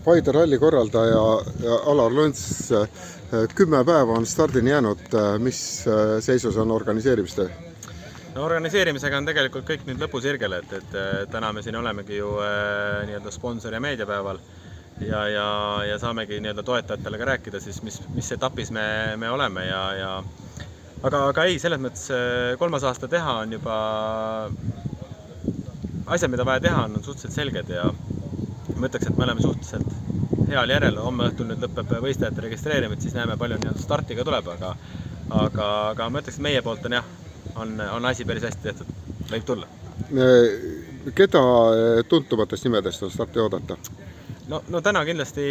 Paide ralli korraldaja Alar Lõnts, 10 päeva on stardini jäänud, mis seisus on organiseerimistöö? No organiseerimisega on tegelikult kõik nüüd lõpusirgel, et täna me siin olemegi ju nii-öelda sponsor- ja meediapäeval ja saamegi nii-öelda toetajatele ka rääkida siis, mis etapis me oleme aga ei, selles mõttes 3. aasta teha on juba asjad, mida vaja teha on suhteliselt selged ja ma ütleks, et me oleme suhteliselt heal järel. Homme õhtul nüüd lõpeb võistlejate registreerimine, siis näeme palju nii-öelda startiga tuleb, aga ma ütleks, et meie poolt on jah, on asi päris hästi tehtud, võib tulla. Keda tuntumatest nimedest on starti oodata? No täna kindlasti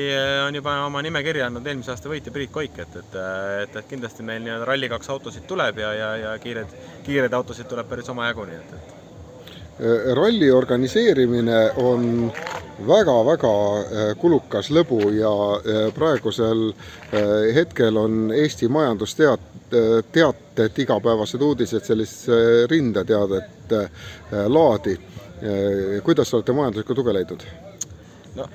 on juba oma nime kirja andnud eelmise aasta võitja Priit Koik, et kindlasti meil nii-öelda Rally 2 autosid tuleb ja kiired autosid tuleb päris oma jagu, nii et. Ralli organiseerimine on väga-väga kulukas lõbu ja praegusel hetkel on Eesti majandusteated, igapäevased uudised, sellist rindeteadet laadi. Kuidas olete majanduslikku tuge leidnud? No,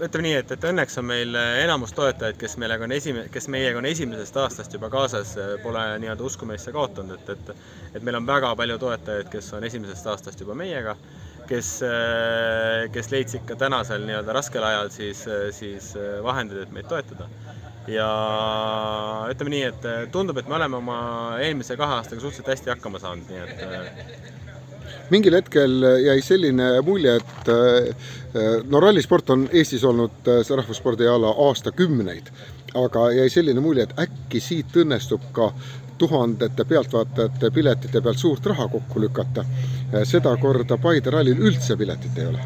ütleme nii, et õnneks on meil enamus toetajaid, kes meiega on esimesest aastast juba kaasas, pole nii-öelda usku meisse kaotanud, et meil on väga palju toetajaid, kes on esimesest aastast juba meiega, kes leidsid ka tänasel nii-öelda raskel ajal siis vahendid, et meid toetada. Ja ütleme nii, et tundub, et me oleme oma eelmise 2 aastaga suhteliselt hästi hakkama saanud, nii et mingil hetkel jäi selline mulje, et rallisport on Eestis olnud see rahvusspordiala aastakümneid, aga jäi selline mulje, et äkki siit õnnestub ka tuhandete pealtvaatajate piletite pealt suurt raha kokku lükata. Seda korda Paide rallil üldse piletit ei ole.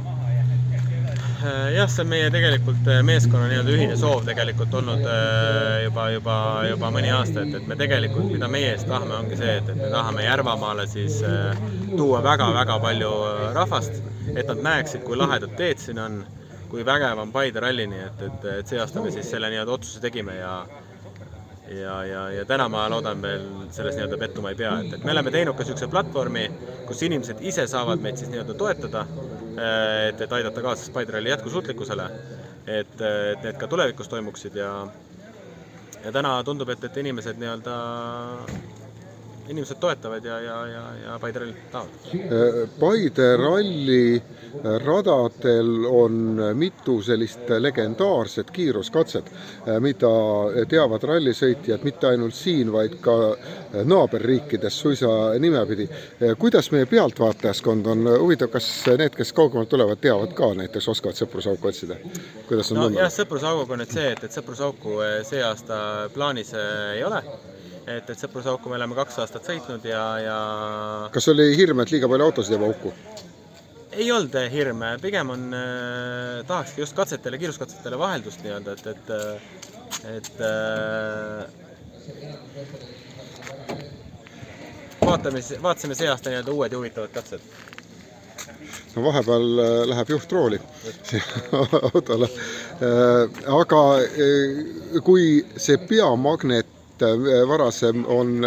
Jah, see on meie tegelikult meeskonna nii-öelda ühine soov tegelikult olnud juba mõni aasta, et me tegelikult, mida meie eest tahame, ongi see, et me tahame Järvamaale siis tuua väga-väga palju rahvast, et nad näeksid, kui lahedad teed siin on, kui vägev on Paide ralli, nii et see aasta me siis selle nii-öelda otsuse tegime ja täna ma loodan veel selles nii-öelda pettuma ei pea, et me oleme teinud ka sellise platvormi, kus inimesed ise saavad meid siis nii-öelda toetada, et aidata kaasas Paide ralli jätkusuutlikkusele, et need ka tulevikus toimuksid ja täna tundub, et inimesed nii-öelda toetavad ja Paide ralli tahavad. Paide ralli radadel on mitu sellist legendaarset kiiruskatset, mida teavad rallisõitjad mitte ainult siin, vaid ka naaberriikides suisa nimepidi. Kuidas meie pealtvaatajaskond on huvitav, kas need, kes kaugemalt tulevad, teavad ka näiteks, oskavad sõprusauku otsida? Kuidas on jah, sõprusauguga on nüüd see, et sõprusauku see aasta plaanis ei ole. Et sõprusauku me oleme 2 aastat sõitnud ja Kas oli hirm, et liiga palju autosid jääb auku? Ei olnud hirm, pigem on tahakski just kiiruskatsetele vaheldust nii-öelda, et vaatasime see aasta nii-öelda uued ja huvitavad katsed. No vahepeal läheb juhtrooli autole, aga kui see peamagnet varasem on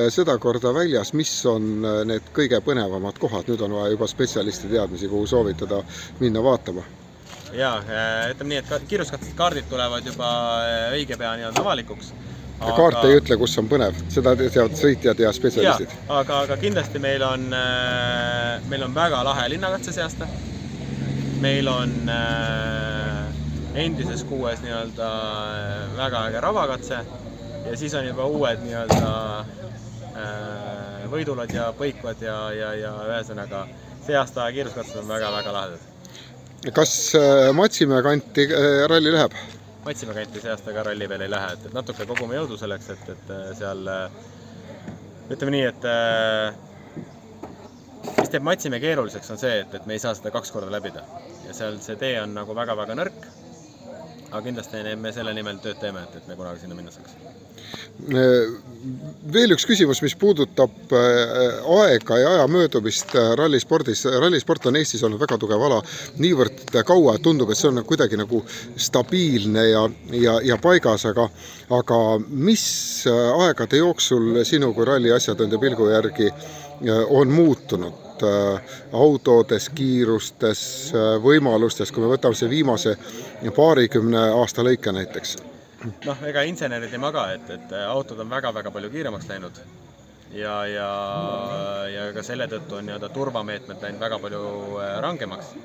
seda korda väljas, mis on need kõige põnevamad kohad? Nüüd on vaja juba spetsialisti teadmisi, kuhu soovitada minna vaatama. Jaa, ütleme nii, et kiiruskaardid tulevad juba õige pea nii-öelda avalikuks. Kaart ei ütle, kus on põnev, seda teavad sõitjad ja spetsialistid. Aga kindlasti meil on väga lahe linnakatse see aasta. Meil on endises 6 nii-öelda väga äge ravakatse. Ja siis on juba uued nii-öelda võidulad ja põikvad ja ühesõnaga see aasta kiiruskatsed on väga-väga lahedad. Kas Matsimäe kanti ralli läheb? Matsimäe kanti see aasta ka ralli veel ei lähe, et natuke kogume jõudu selleks, et seal ütleme nii, et mis teeb Matsimäe keeruliseks on see, et me ei saa seda 2 korda läbida ja seal see tee on nagu väga-väga nõrk. Aga kindlasti me selle nimel tööd teeme, et me kunagi sinna minna saaks. Veel üks küsimus, mis puudutab aega ja aja möödumist rallispordis. Rallisport on Eestis olnud väga tugev ala niivõrd kaua, et tundub, et see on kuidagi nagu stabiilne ja paigas, aga mis aegade jooksul sinu kui ralli asjatundja pilgu järgi on muutunud autodes, kiirustes, võimalustes, kui me võtame see viimase paarikümne aasta lõike näiteks? Noh, ega insenerid ei maga, et autod on väga-väga palju kiiremaks läinud ja ka selle tõttu on turvameetmed läinud väga palju rangemaks.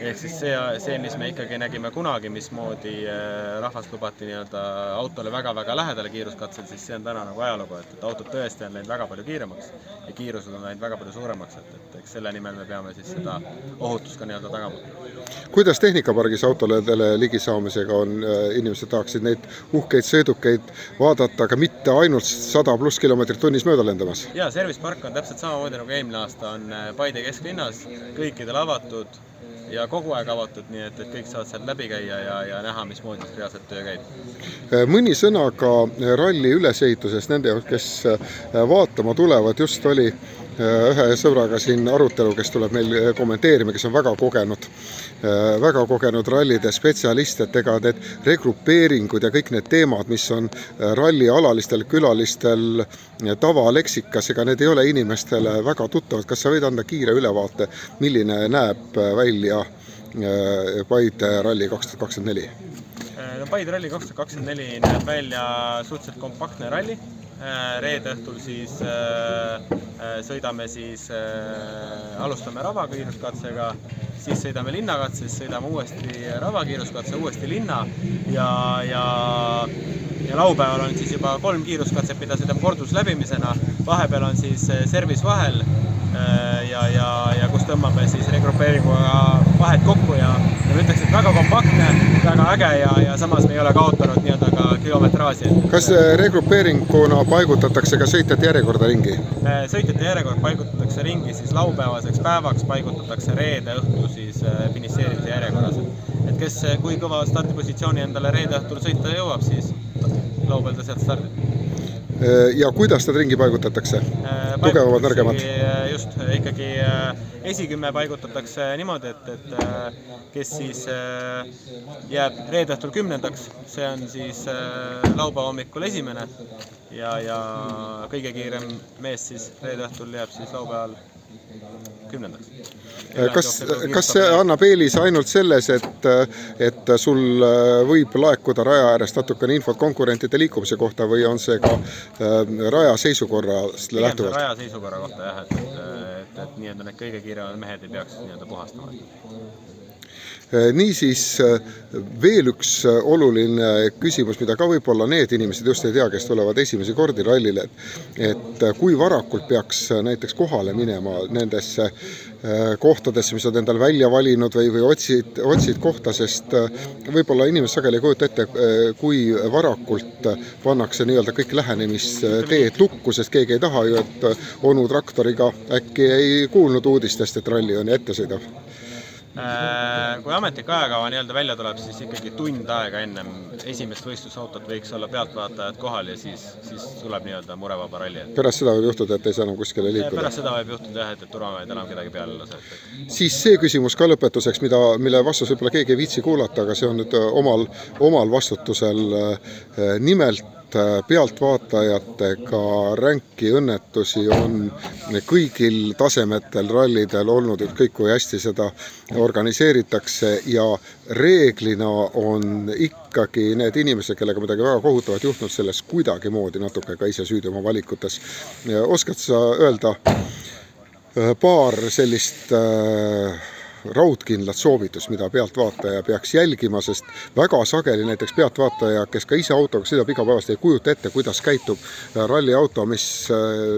Ehk siis see, mis me ikkagi nägime kunagi, mismoodi rahvast lubati autole väga-väga lähedale kiiruskatsel, siis see on täna nagu ajalugu, et autod tõesti on läinud väga palju kiiremaks ja kiirused on läinud väga palju suuremaks, et eks selle nimel me peame siis seda ohutust ka tagama. Kuidas tehnikapargis autodele ligisaamisega on? Inimesed tahaksid neid uhkeid sõidukeid vaadata, aga mitte ainult 100+ kilomeetrit tunnis mööda lendamas. Ja Service Park on täpselt samamoodi nagu eelmine aasta on Paide kesklinnas, kõikidel avatud ja kogu aeg avatud, nii et kõik saavad sealt läbi käia ja näha, mismoodi reaalselt töö käib. Mõni sõna ka ralli ülesehitusest nende jaoks, kes vaatama tulevad. Just oli ühe sõbraga siin arutelu, kes tuleb meil kommenteerima, kes on väga kogenud rallide spetsialist, et ega need regrupeeringud ja kõik need teemad, mis on ralli alalistel külalistel tavaleksikas, ega need ei ole inimestele väga tuttavad. Kas sa võid anda kiire ülevaate, milline näeb välja Paide ralli 2024? Paide ralli 2024 näeb välja suhteliselt kompaktne ralli. Reede õhtul siis sõidame alustame ravakiiruskatsega, siis sõidame linnakatses, sõidame uuesti ravakiiruskatse, uuesti linna ja laupäeval on siis juba 3 kiiruskatset, mida sõidame kordusläbimisena, vahepeal on siis servis vahel ja kus tõmbame siis regrupeeringuga vahed kokku ja ma ütleks, et väga kompaktne, väga äge ja samas me ei ole kaotanud ka kilometraaži. Kas regrupeeringuna paigutatakse ka sõitjate järjekorda ringi? Sõitjate järjekord paigutatakse ringi siis laupäevaseks päevaks, paigutatakse reede õhtu siis finišeerimise järjekorras. Et kui kõva stardipositsiooni endale reede õhtul sõita jõuab, siis laupäeval ta sealt stardib. Ja kuidas nad ringi paigutatakse? Tugevamad, nõrgemad? Just, ikkagi esikümme paigutatakse niimoodi, et kes siis jääb reede õhtul 10. see on siis laupäeva hommikul esimene ja kõige kiirem mees siis reede õhtul jääb siis laupäeval 10. Kas see annab eelise ainult selles, et sul võib laekuda raja äärest natukene infot konkurentide liikumise kohta või on see ka raja seisukorrast lähtuvalt? Raja seisukorra kohta jah, et need kõige kiiremad mehed ei peaks puhastama. Niisiis veel üks oluline küsimus, mida ka võib-olla need inimesed just ei tea, kes tulevad esimesi kordi rallile, et kui varakult peaks näiteks kohale minema nendesse kohtadesse, mis on endal välja valinud või otsid kohta, sest võib-olla inimesed sageli ei kujuta ette, kui varakult pannakse kõik lähenemisteed lukku, sest keegi ei taha ju, et onu traktoriga äkki ei kuulnud uudistest, et ralli on ja ette sõidab. Kui ametlik ajakava välja tuleb, siis ikkagi tund aega ennem esimest võistlusautot võiks olla pealtvaatajad kohal ja siis tuleb murevaba ralli. Pärast seda võib juhtuda, et ei saa enam kuskile liikuda? Pärast seda võib juhtuda jah, et turvamehed enam kedagi peale lase. Siis see küsimus ka lõpetuseks, mille vastus võib-olla keegi ei viitsi kuulata, aga see on nüüd omal vastutusel. Nimelt pealtvaatajatega ränki õnnetusi on kõigil tasemetel rallidel olnud, ükskõik kui hästi seda organiseeritakse ja reeglina on ikkagi need inimesed, kellega midagi väga kohutavat juhtunud, selles kuidagimoodi natuke ka ise süüdi oma valikutes. Oskad sa öelda paar sellist raudkindlat soovitus, mida pealtvaataja peaks jälgima, sest väga sageli näiteks pealtvaataja, kes ka ise autoga sõidab igapäevast, ei kujuta ette, kuidas käitub ralliauto, mis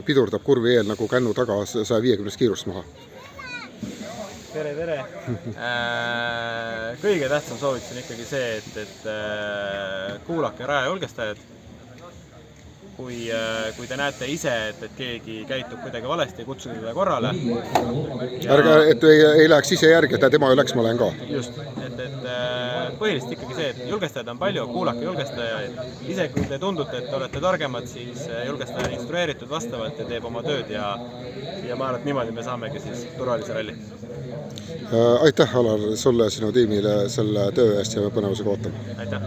pidurdab kurvi eel nagu kännu taga 150 kiirust maha. Tere! Kõige tähtsam soovitus on ikkagi see, et kuulake raja julgestajad. Kui te näete ise, et keegi käitub kuidagi valesti, kutsuge teda korrale. Ärge, et ei läheks ise järgi, et tema ju läks, ma lähen ka. Just, et põhiliselt ikkagi see, et julgestajad on palju, kuulake julgestajaid. Ise kui te tundute, et olete targemad, siis julgestaja on instrueeritud vastavalt ja teeb oma tööd ja ma arvan, et niimoodi me saamegi siis turvalise ralli. Aitäh, Alar, sulle ja sinu tiimile selle töö eest ja põnevusega ootame. Aitäh!